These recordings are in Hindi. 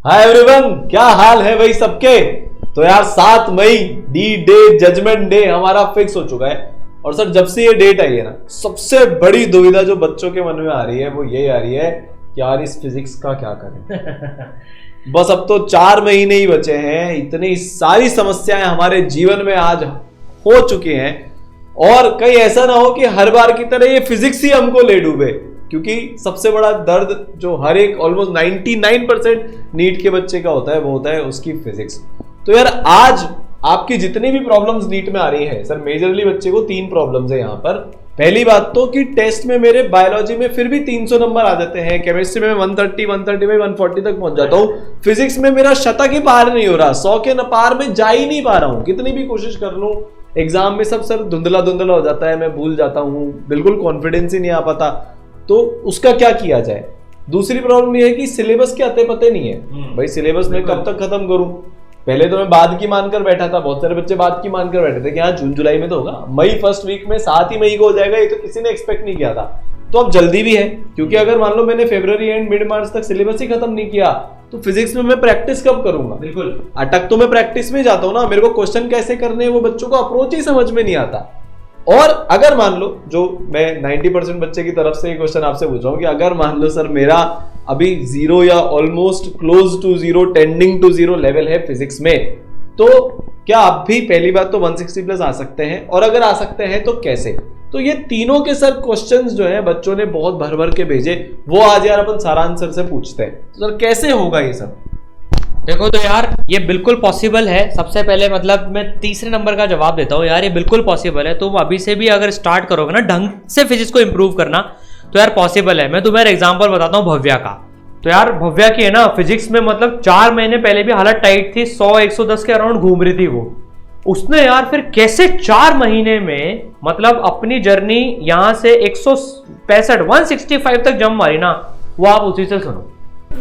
हाय एवरीवन, क्या हाल है भाई सबके। तो यार 7 मई डी डे जजमेंट डे हमारा फिक्स हो चुका है। और सर जब से ये डेट आई है ना, सबसे बड़ी दुविधा जो बच्चों के मन में आ रही है वो ये आ रही है कि यार इस फिजिक्स का क्या करें। बस अब तो 4 महीने ही बचे हैं, इतनी सारी समस्याएं हमारे जीवन में आज हो चुकी हैं और कहीं ऐसा ना हो कि हर बार की तरह ये फिजिक्स ही हमको ले डूबे, क्योंकि सबसे बड़ा दर्द जो हर एक ऑलमोस्ट 99% नीट के बच्चे का होता है वो होता है उसकी फिजिक्स। तो यार आज आपकी जितनी भी प्रॉब्लम्स नीट में आ रही है, सर मेजरली बच्चे को 3 प्रॉब्लम्स है यहाँ पर। पहली बात तो कि टेस्ट में मेरे बायोलॉजी में फिर भी 300 नंबर आ जाते हैं, केमिस्ट्री में 130, 135, 140 तक पहुंच जाता हूँ। फिजिक्स में मेरा शतक ही पार नहीं हो रहा, 100 के पार में जा ही नहीं पा रहा हूँ, कितनी भी कोशिश कर लूं। एग्जाम में सब सर धुंधला धुंधला हो जाता है, मैं भूल जाता हूँ, बिल्कुल कॉन्फिडेंस ही नहीं आ पाता। तो उसका क्या किया जाए। दूसरी प्रॉब्लम यह है कि सिलेबस के अते पते नहीं है भाई, सिलेबस में कब तक खत्म करूं। पहले तो मैं बाद की मानकर बैठा था, बहुत सारे बच्चे बाद की मानकर बैठे थे कि हाँ जून जुलाई में तो होगा, मई फर्स्ट वीक में 7 ही मई को हो जाएगा, ये तो किसी ने एक्सपेक्ट नहीं किया था। तो अब जल्दी भी है, क्योंकि अगर मान लो मैंने फरवरी एंड मिड मार्च तक सिलेबस ही खत्म नहीं किया तो फिजिक्स में मैं प्रैक्टिस कब करूंगा। बिल्कुल अटक तो मैं प्रैक्टिस में जाता हूँ ना, मेरे को क्वेश्चन कैसे करने हैं वो बच्चों को अप्रोच ही समझ में नहीं आता। और अगर मान लो, जो मैं 90% बच्चे की तरफ से ये क्वेश्चन आपसे पूछ रहा हूं कि अगर मान लो सर मेरा अभी 0 या almost close to 0, tending to 0 level है फिजिक्स में, तो क्या आप भी पहली बात तो 160 प्लस आ सकते हैं, और अगर आ सकते हैं तो कैसे। तो ये तीनों के सर क्वेश्चंस जो है बच्चों ने बहुत भर भर के भेजे, वो आज यार अपन सारांश सर से पूछते हैं। तो सर कैसे होगा ये सब। देखो तो यार ये बिल्कुल पॉसिबल है। सबसे पहले मतलब मैं तीसरे नंबर का जवाब देता हूँ यार, ये बिल्कुल पॉसिबल है। तुम अभी से भी अगर स्टार्ट करोगे ना ढंग से फिजिक्स को इंप्रूव करना तो यार पॉसिबल है। मैं तुम्हें एग्जांपल बताता हूँ भव्या का। तो यार भव्या की है ना फिजिक्स में मतलब 4 महीने पहले भी हालत टाइट थी, 100-110 के अराउंड घूम रही थी वो। उसने यार फिर कैसे 4 महीने में मतलब अपनी जर्नी यहाँ से 165 तक जंप मारी ना, वो आप उसी से सुनो।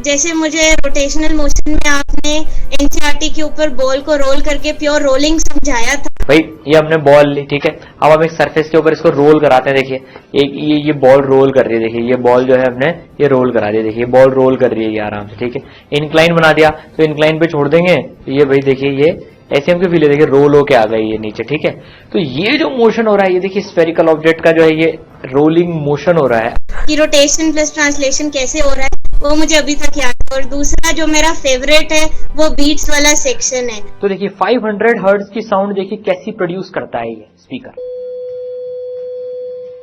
जैसे मुझे रोटेशनल मोशन में आपने एनसीईआरटी के ऊपर बॉल को रोल करके प्योर रोलिंग समझाया था। भाई ये हमने बॉल ली, ठीक है, अब हम एक सरफेस के ऊपर इसको रोल कराते हैं। देखिए एक ये बॉल रोल कर रही है, देखिए ये बॉल जो है हमने ये रोल करा दिया, देखिए बॉल रोल कर रही है ये आराम से, ठीक है। इंक्लाइन बना दिया तो इंक्लाइन पे छोड़ देंगे, तो ये भाई देखिए ये ऐसे हमको फील है, देखिए रोल होके आ गई ये नीचे, ठीक है। तो ये जो मोशन हो रहा है ये देखिए स्फेरिकल ऑब्जेक्ट का जो है ये रोलिंग मोशन हो रहा है। कि रोटेशन प्लस ट्रांसलेशन कैसे हो रहा है वो मुझे अभी तक याद है। और दूसरा जो मेरा फेवरेट है वो बीट्स वाला सेक्शन है। तो देखिए 500 हर्ट्ज की साउंड देखिए कैसी प्रोड्यूस करता है ये स्पीकर,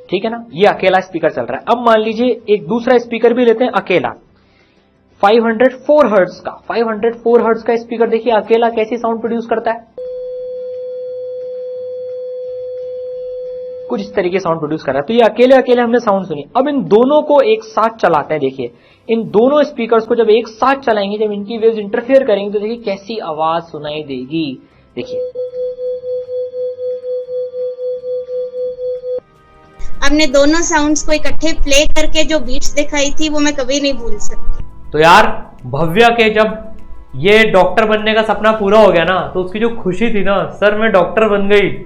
ठीक है ना। ये अकेला स्पीकर चल रहा है। अब मान लीजिए एक दूसरा स्पीकर भी लेते हैं अकेला, 504 हर्ट्ज का। 504 हर्ट्ज का स्पीकर देखिए अकेला कैसी साउंड प्रोड्यूस करता है, कुछ इस तरीके साउंड प्रोड्यूस कर रहा है। तो ये अकेले अकेले हमने साउंड सुनी। अब इन दोनों को एक साथ चलाते हैं। देखिए इन दोनों स्पीकर्स को जब एक साथ चलाएंगे, जब इनकी वेव्स इंटरफेयर करेंगे तो देखिए कैसी आवाज सुनाई देगी। देखिए आपने दोनों साउंड्स को इकट्ठे प्ले करके जो बीट्स दिखाई थी वो मैं कभी नहीं भूल सकती। तो यार भव्या के जब ये डॉक्टर बनने का सपना पूरा हो गया ना, तो उसकी जो खुशी थी ना, सर मैं डॉक्टर बन गई,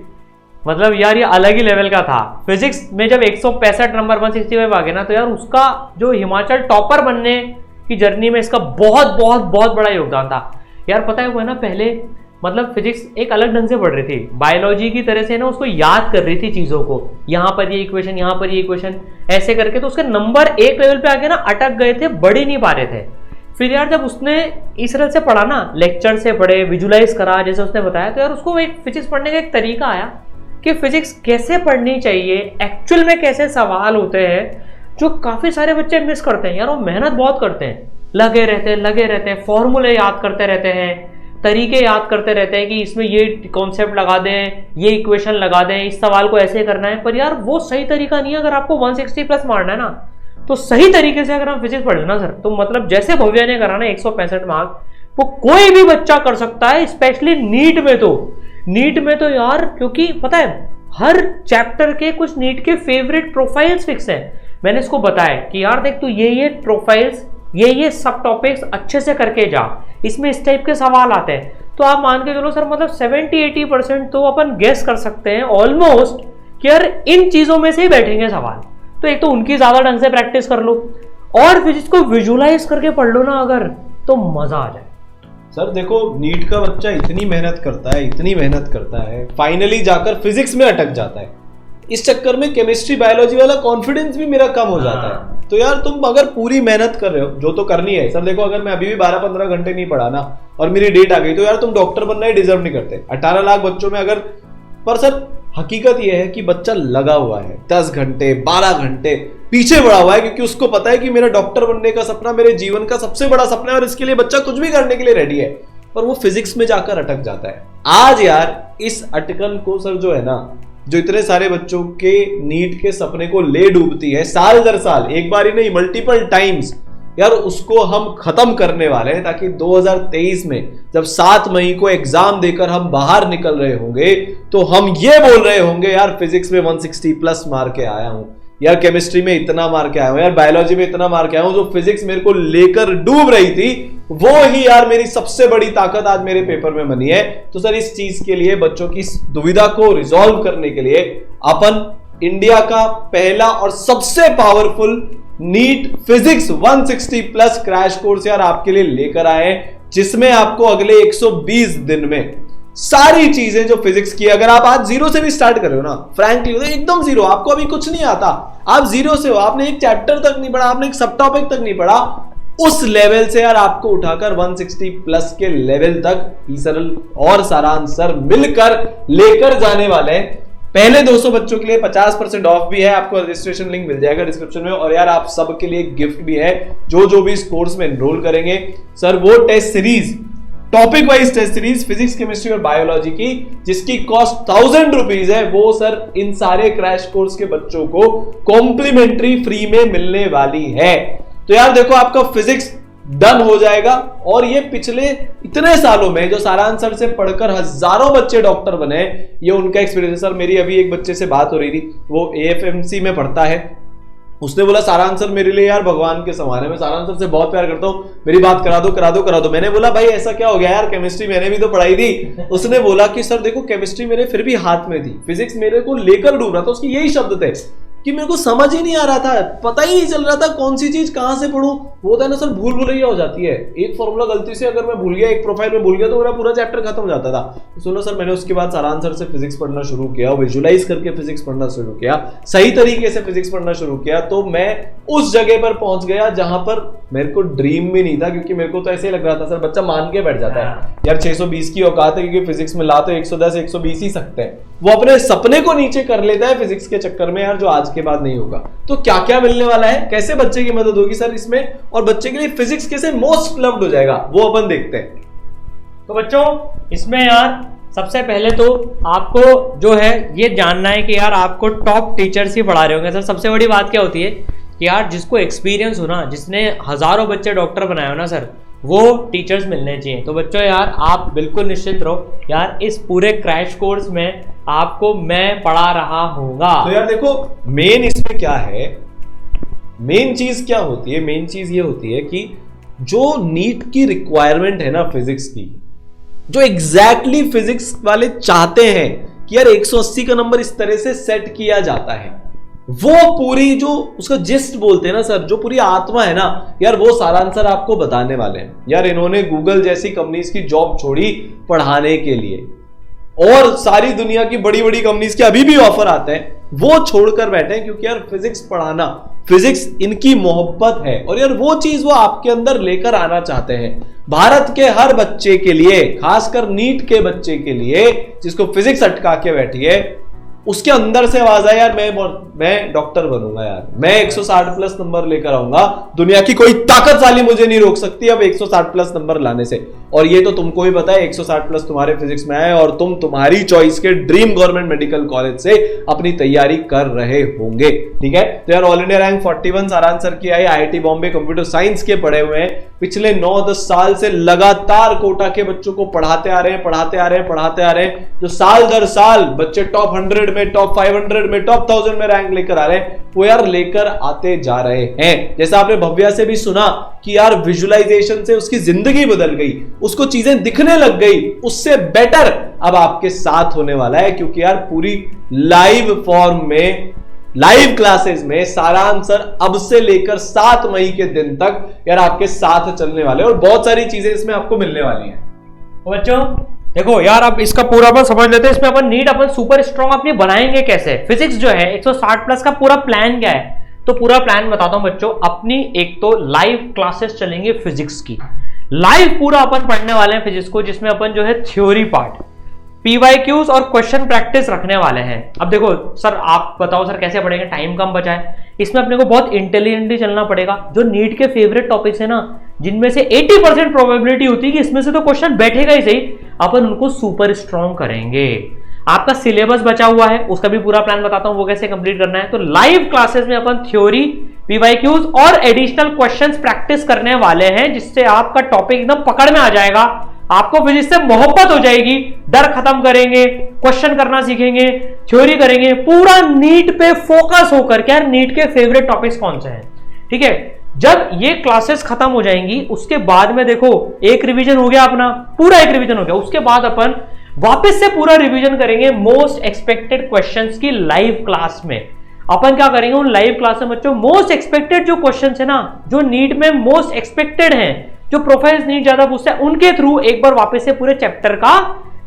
मतलब यार ये अलग ही लेवल का था। फिजिक्स में जब 165 नंबर 165 आ गए ना, तो यार उसका जो हिमाचल टॉपर बनने की जर्नी में इसका बहुत बहुत बहुत बड़ा योगदान था। यार पता है वो है ना पहले मतलब फिजिक्स एक अलग ढंग से पढ़ रही थी, बायोलॉजी की तरह से ना उसको याद कर रही थी चीजों को, यहाँ पर ये इक्वेशन, यहाँ पर ये इक्वेशन, ऐसे करके। तो उसके नंबर एक लेवल पे आके ना अटक गए थे, बढ़ ही नहीं पा रहे थे। फिर यार जब उसने इस तरह से पढ़ा ना, लेक्चर से पढ़े, विजुलाइज करा जैसे उसने बताया, तो यार उसको एक फिजिक्स पढ़ने का एक तरीका आया कि फिजिक्स कैसे पढ़नी चाहिए, एक्चुअल में कैसे सवाल होते हैं, जो काफी सारे बच्चे मिस करते हैं। यार वो मेहनत बहुत करते हैं, लगे रहते हैं, फॉर्मूले याद करते रहते हैं, तरीके याद करते रहते हैं कि इसमें ये कॉन्सेप्ट लगा दें, ये इक्वेशन लगा दें, इस सवाल को ऐसे करना है। पर यार वो सही तरीका नहीं है। अगर आपको 160 प्लस मारना है ना, तो सही तरीके से अगर हम फिजिक्स पढ़ लेना सर, तो मतलब जैसे भव्या ने करा ना 165 मार्क, वो कोई भी बच्चा कर सकता है, स्पेशली नीट में तो यार, क्योंकि पता है हर चैप्टर के कुछ नीट के फेवरेट प्रोफाइल्स फिक्स हैं। मैंने इसको बताया कि यार देख तू ये प्रोफाइल्स, ये सब टॉपिक्स अच्छे से करके जा, इसमें इस टाइप के सवाल आते हैं। तो आप मान के चलो सर मतलब 70-80% तो अपन गेस कर सकते हैं ऑलमोस्ट कि यार इन चीजों में से ही बैठेंगे सवाल। तो एक तो उनकी ज्यादा ढंग से प्रैक्टिस कर लो, और फिजिक्स को विजुलाइज करके पढ़ लो ना अगर, तो मजा आ जाए। सर देखो, नीट का बच्चा इतनी मेहनत करता है, फाइनली जाकर फिजिक्स में अटक जाता है। इस चक्कर में केमिस्ट्री बायोलॉजी वाला कॉन्फिडेंस भी मेरा कम हो जाता है। तो यार तुम अगर पूरी मेहनत कर रहे हो, जो तो करनी है सर, देखो अगर मैं अभी भी 12-15 घंटे नहीं पढ़ा ना और मेरी डेट आ गई, तो यार तुम डॉक्टर बनना ही डिजर्व नहीं करते। 18 लाख बच्चों में अगर, पर सर हकीकत यह है कि बच्चा लगा हुआ है 10 घंटे 12 घंटे पीछे बढ़ा हुआ है, क्योंकि उसको पता है कि मेरा डॉक्टर बनने का सपना मेरे जीवन का सबसे बड़ा सपना है और इसके लिए बच्चा कुछ भी करने के लिए रेडी है, पर वो फिजिक्स में जाकर अटक जाता है। आज यार इस अटकन को सर जो है ना, जो इतने सारे बच्चों के नीट के सपने को ले डूबती है साल दर साल, एक बार ही नहीं मल्टीपल टाइम्स, यार उसको हम खत्म करने वाले हैं, ताकि 2023 में जब 7 मई को एग्जाम देकर हम बाहर निकल रहे होंगे तो हम ये बोल रहे होंगे यार फिजिक्स में 160 प्लस मार के आया हूं, यार केमिस्ट्री में इतना मार के आया हूं, यार बायोलॉजी में इतना मार के आया हूं। जो फिजिक्स मेरे को लेकर डूब रही थी वो ही यार मेरी सबसे बड़ी ताकत आज मेरे पेपर में बनी है। तो सर इस चीज के लिए, बच्चों की इस दुविधा को रिजॉल्व करने के लिए, अपन इंडिया का पहला और सबसे powerful NEET physics 160 plus crash course यार आपके लिए लेकर आए, जिसमें आपको अगले 120 दिन में सारी चीजें जो फिजिक्स की, अगर आप आज जीरो से भी स्टार्ट कर रहे हो ना, फ्रैंकली एकदम जीरो, आपको अभी कुछ नहीं आता, आप जीरो से हो, आपने एक चैप्टर तक नहीं पढ़ा, आपने एक सब टॉपिक तक नहीं पढ़ा, उस लेवल से यार आपको उठाकर 160 प्लस के लेवल तक सरल और सारांश सर मिलकर लेकर जाने वाले हैं। पहले 200 बच्चों के लिए 50% ऑफ भी है, आपको रजिस्ट्रेशन लिंक मिल जाएगा डिस्क्रिप्शन में, और यार आप सबके लिए गिफ्ट भी है, जो भी इस कोर्स में एनरोल करेंगे सर, वो test series, topic wise test series physics chemistry और बायोलॉजी की, जिसकी कॉस्ट 1000 रुपीज है, वो सर इन सारे क्रैश कोर्स के बच्चों को कॉम्प्लीमेंट्री फ्री में मिलने वाली है। तो यार देखो आपका फिजिक्स डन हो जाएगा, और ये पिछले इतने सालों में जो सारांश सर से पढ़कर हजारों बच्चे डॉक्टर बने, ये उनका एक्सपीरियंस। सर मेरी अभी एक बच्चे से बात हो रही थी, वो AFMC में पढ़ता है, उसने बोला सारांश सर मेरे लिए यार भगवान के समान है, मैं सारांश सर से बहुत प्यार करता हूं, मेरी बात करा दो। मैंने बोला भाई ऐसा क्या हो गया यार, केमिस्ट्री मैंने भी तो पढ़ाई थी। उसने बोला कि सर देखो केमिस्ट्री मेरे फिर भी हाथ में थी, फिजिक्स मेरे को लेकर डूब रहा था। उसके यही शब्द थे कि मेरे को समझ ही नहीं आ रहा था, पता ही नहीं चल रहा था कौन सी चीज कहां से पढ़ूं। वो होता है ना सर, भूल भुलैया हो जाती है, एक फॉर्मूला गलती से अगर मैं भूल गया, एक प्रोफाइल में भूल गया, तो मेरा पूरा चैप्टर खत्म हो जाता था। तो सुनो सर, मैंने उसके बाद सारांश सर से फिजिक्स पढ़ना शुरू किया, विजुलाइज करके फिजिक्स पढ़ना शुरू किया, सही तरीके से फिजिक्स पढ़ना शुरू किया, तो मैं उस जगह पर पहुंच गया जहां पर मेरे को ड्रीम भी नहीं था, क्योंकि मेरे को तो ऐसे ही लग रहा था सर, बच्चा मान के बैठ जाता है यार 620 की औकात है, क्योंकि फिजिक्स में ला तो 110 120 ही सकते हैं, वो अपने सपने को नीचे कर लेता है फिजिक्स के चक्कर में यार, जो आज के बाद नहीं होगा। तो क्या क्या मिलने वाला है, कैसे बच्चे की मदद होगी सर इसमें, और बच्चे के लिए फिजिक्स कैसे मोस्ट लव्ड हो जाएगा, वो अपन देखते हैं। तो बच्चों इसमें यार सबसे पहले तो आपको जो है ये जानना है कि यार आपको टॉप टीचर्स ही पढ़ा रहे होंगे। सर सबसे बड़ी बात क्या होती है कि यार जिसको एक्सपीरियंस हो ना, जिसने हजारों बच्चे डॉक्टर बनाए हो ना सर, वो टीचर्स मिलने चाहिए। तो बच्चों यार आप बिल्कुल निश्चिंत रहो, यार इस पूरे क्रैश कोर्स में आपको मैं पढ़ा रहा हूँगा। तो यार देखो मेन इसमें क्या है, मेन चीज क्या होती है, मेन चीज ये होती है कि जो नीट की रिक्वायरमेंट है ना फिजिक्स की, जो एग्जैक्टली फिजिक्स वाले चाहते हैं कि यार 180 का नंबर इस तरह से सेट किया जाता है, वो पूरी जो उसका जिस्ट बोलते हैं ना सर, जो पूरी आत्मा है ना यार, वो सारांश सर आपको बताने वाले हैं। यार इन्होंने गूगल जैसी कंपनीज की जॉब छोड़ी पढ़ाने के लिए, और सारी दुनिया की बड़ी बड़ी कंपनीज के अभी भी ऑफर आते हैं, वो छोड़कर बैठे हैं, क्योंकि यार फिजिक्स पढ़ाना, फिजिक्स इनकी मोहब्बत है, और यार वो चीज वो आपके अंदर लेकर आना चाहते हैं। भारत के हर बच्चे के लिए, खासकर नीट के बच्चे के लिए जिसको फिजिक्स अटका के बैठी है, उसके अंदर से आवाज है यार मैं डॉक्टर बनूंगा, यार मैं 160 प्लस नंबर लेकर आऊंगा, दुनिया की कोई ताकत वाली मुझे नहीं रोक सकती अब 160 प्लस नंबर लाने से। और ये तो तुमको ही पता है 160 प्लस तुम्हारे फिजिक्स में आए, और तुम तुम्हारी चॉइस के ड्रीम गवर्नमेंट मेडिकल कॉलेज से अपनी तैयारी कर रहे होंगे, ठीक है। तो यार ऑल इंडिया रैंक 41 सारांश सर की आई, IIT बॉम्बे कंप्यूटर साइंस के पढ़े हुए हैं, पिछले 9-10 साल से लगातार कोटा के बच्चों को पढ़ाते आ रहे हैं, जो साल दर साल बच्चे टॉप 100 में, टॉप 500 में, टॉप 1000 में रैंक लेकर आ रहे हैं, वो यार लेकर आते जा रहे हैं। जैसा आपने भव्या से भी सुना कि यार विजुअलाइजेशन से उसकी जिंदगी बदल गई, उसको चीजें दिखने लग गई, उससे बेटर अब आपके साथ होने वाला है, क्योंकि यार पूरी लाइव फॉर्म में लाइव क्लासेस में सारांश सर अब से लेकर 7 मई के दिन तक यार आपके साथ चलने वाले और बहुत सारी चीजें इसमें आपको मिलने वाली हैं। बच्चों देखो यार, अब इसका पूरा अपन समझ लेते हैं। इसमें अपन नीट अपन सुपर स्ट्रॉन्ग अपनी बनाएंगे कैसे, फिजिक्स जो है 160 प्लस का पूरा प्लान क्या है, तो पूरा प्लान बताता हूं बच्चों। अपनी एक तो लाइव क्लासेस चलेंगे फिजिक्स की, लाइव पूरा अपन पढ़ने वाले हैं फिजिक्स को, जिसमें अपन जो है थ्योरी पार्ट, पीवाईक्यूज और क्वेश्चन प्रैक्टिस रखने वाले हैं। अब देखो सर आप बताओ सर कैसे पढ़ेंगे, टाइम कम बचा है। इसमें अपने को बहुत इंटेलिजेंटली चलना पड़ेगा। जो नीट के फेवरेट टॉपिक्स है ना, जिनमें से 80% प्रोबेबिलिटी होती है कि इसमें से तो क्वेश्चन बैठेगा ही सही, अपन उनको सुपर स्ट्रॉन्ग करेंगे। आपका सिलेबस बचा हुआ है, उसका भी पूरा प्लान बताता हूं वो कैसे कंप्लीट करना है। तो लाइव क्लासेस में अपन थ्योरी, पीवाईक्यूज और एडिशनल क्वेश्चंस प्रैक्टिस करने वाले हैं, जिससे आपका टॉपिक एकदम पकड़ में आ जाएगा। आपको फिजिक्स से मोहब्बत हो जाएगी, डर खत्म करेंगे, क्वेश्चन करना सीखेंगे, थ्योरी करेंगे, पूरा नीट पे फोकस होकर के। यार नीट के फेवरेट टॉपिक्स कौन से हैं, ठीक है। जब ये क्लासेस खत्म हो जाएंगी उसके बाद में देखो एक रिवीजन हो गया अपना, पूरा एक रिवीजन हो गया। उसके बाद अपन वापस से पूरा रिवीजन करेंगे मोस्ट एक्सपेक्टेड क्वेश्चंस की लाइव क्लास में। अपन क्या करेंगे उन लाइव क्लास में बच्चों, मोस्ट एक्सपेक्टेड जो क्वेश्चंस है ना, जो नीट में मोस्ट एक्सपेक्टेड हैं, जो प्रोफाइल्स नीट ज्यादा पूछता है, उनके थ्रू एक बार वापस से पूरे चैप्टर का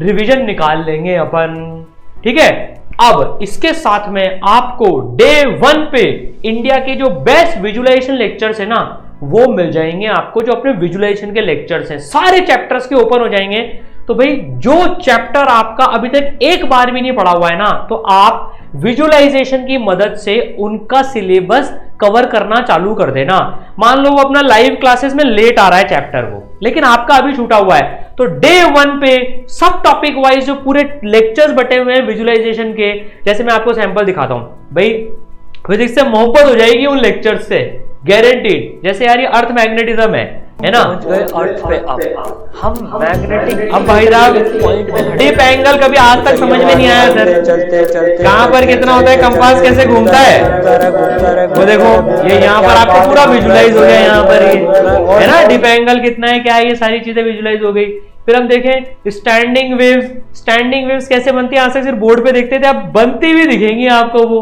रिवीजन निकाल लेंगे अपन, ठीक है। अब इसके साथ में आपको डे 1 पे इंडिया के जो बेस्ट विजुअलाइजेशन लेक्चर्स है ना, वो मिल जाएंगे आपको। जो अपने विजुअलाइजेशन के लेक्चर्स हैं सारे चैप्टर्स के ओपन हो जाएंगे। तो भाई जो चैप्टर आपका अभी तक एक बार भी नहीं पढ़ा हुआ है ना, तो आप विजुअलाइजेशन की मदद से उनका सिलेबस कवर करना चालू कर देना। मान लो वो अपना लाइव क्लासेस में लेट आ रहा है चैप्टर वो, लेकिन आपका अभी छूटा हुआ है, तो डे 1 पे सब टॉपिक वाइज जो पूरे लेक्चर्स बटे हुए हैं विजुअलाइजेशन के, जैसे मैं आपको सैंपल दिखाता हूं भाई, फिजिक्स से मोहब्बत हो जाएगी उन लेक्चर्स से, गारंटीड। जैसे यार ये अर्थ मैग्नेटिज्म है ना, अर्थ पे हम मैग्नेटिक, अब भाई साहब डीप एंगल कभी आज तक समझ में नहीं आया सर, चलते कहां पर कितना होता है, कंपास कैसे घूमता है, वो देखो ये यहाँ पर आपको पूरा विजुअलाइज हो गया। यहाँ पर ये है ना डीप एंगल कितना है, क्या है, ये सारी चीजें विजुअलाइज हो गई। फिर हम देखें स्टैंडिंग वेव्स कैसे बनती है, आज तक सिर्फ बोर्ड पे देखते थे, अब बनती हुई दिखेंगी आपको वो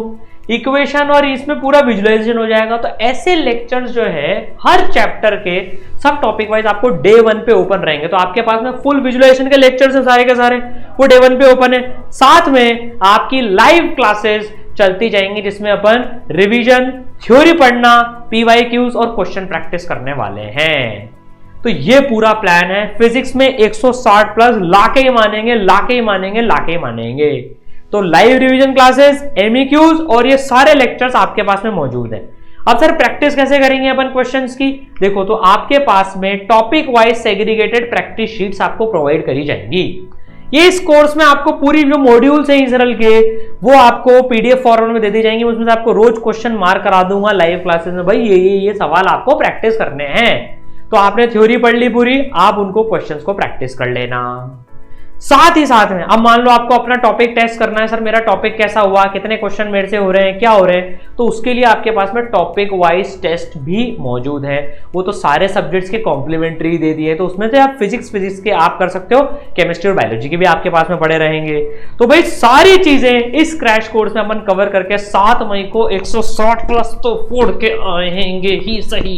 इक्वेशन, और इसमें पूरा विजुअलाइजेशन हो जाएगा। तो ऐसे लेक्चर्स जो है हर चैप्टर के सब टॉपिक वाइज आपको डे 1 पे ओपन रहेंगे। तो आपके पास में फुल विजुअलाइजेशन के लेक्चर्स हैं सारे के सारे, वो डे 1 पे ओपन है। साथ में आपकी लाइव क्लासेस चलती जाएंगी, जिसमें अपन रिवीजन, थ्योरी पढ़ना, पीवाईक्यूज और क्वेश्चन प्रैक्टिस करने वाले हैं। तो ये पूरा प्लान है। फिजिक्स में 160 प्लस लाके ही मानेंगे, लाके ही मानेंगे, लाके ही मानेंगे। तो लाइव रिवीजन क्लासेस, एमईक्यूज और ये सारे लेक्चर्स आपके पास में मौजूद है। अब सर प्रैक्टिस कैसे करेंगे अपन क्वेश्चंस की, देखो तो आपके पास में topic wise segregated practice sheets आपको प्रोवाइड करी जाएंगी। ये इस कोर्स में आपको पूरी जो मॉड्यूल्स हैं इसरल के, वो आपको पीडीएफ फॉर्मेट में दे दी जाएंगी। उसमें से आपको रोज क्वेश्चन मार्क करा दूंगा लाइव क्लासेस में, भाई ये सवाल आपको प्रैक्टिस करने हैं। तो आपने थ्योरी पढ़ ली पूरी, आप उनको क्वेश्चंस को प्रैक्टिस कर लेना। साथ ही साथ में अब मान लो आपको अपना टॉपिक टेस्ट करना है, सर मेरा टॉपिक कैसा हुआ, कितने क्वेश्चन मेरे से हो रहे हैं, क्या हो रहे हैं, तो उसके लिए आपके पास में टॉपिक वाइज टेस्ट भी मौजूद है। वो तो सारे सब्जेक्ट्स के कॉम्प्लीमेंट्री दे दिए, तो उसमें से आप फिजिक्स के आप कर सकते हो, केमिस्ट्री और बायोलॉजी के भी आपके पास में पड़े रहेंगे। तो भाई सारी चीजें इस क्रैश कोर्स में अपन कवर करके 7 मई को 160 प्लस तो फोड़ के आएंगे ही सही,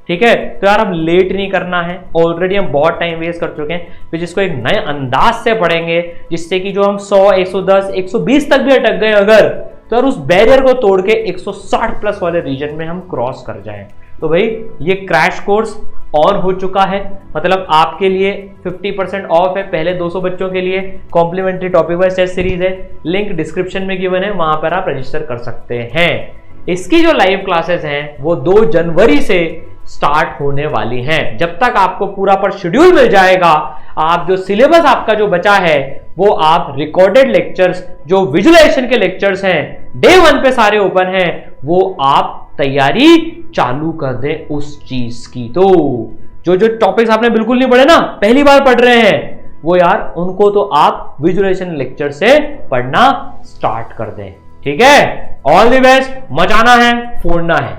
ठीक है। तो यार अब लेट नहीं करना है, ऑलरेडी हम बहुत टाइम वेस्ट कर चुके हैं, फिर जिसको एक नए अंदाज से पढ़ेंगे, जिससे कि जो हम 100, 110, 120 तक भी अटक गए अगर, तो यार उस बैरियर को तोड़ के 160 प्लस वाले रीजन में हम क्रॉस कर जाएं। तो भाई ये क्रैश कोर्स ऑन हो चुका है, मतलब आपके लिए 50% ऑफ है पहले 200 बच्चों के लिए। Complimentary topic wise test series है, लिंक डिस्क्रिप्शन में गिवन है, वहां पर आप रजिस्टर कर सकते हैं। इसकी जो लाइव क्लासेस हैं वो 2 जनवरी से स्टार्ट होने वाली हैं। जब तक आपको पूरा पर शेड्यूल मिल जाएगा, आप जो सिलेबस आपका जो बचा है वो आप रिकॉर्डेड लेक्चर्स, जो विजुअलाइजेशन के लेक्चर्स हैं डे 1 पे सारे ओपन हैं, वो आप तैयारी चालू कर दें उस चीज की। तो जो टॉपिक्स आपने बिल्कुल नहीं पढ़े ना, पहली बार पढ़ रहे हैं, वो यार उनको तो आप विजुअलाइजेशन लेक्चर से पढ़ना स्टार्ट कर दें, ठीक है। ऑल द बेस्ट, मचाना है, फोड़ना है।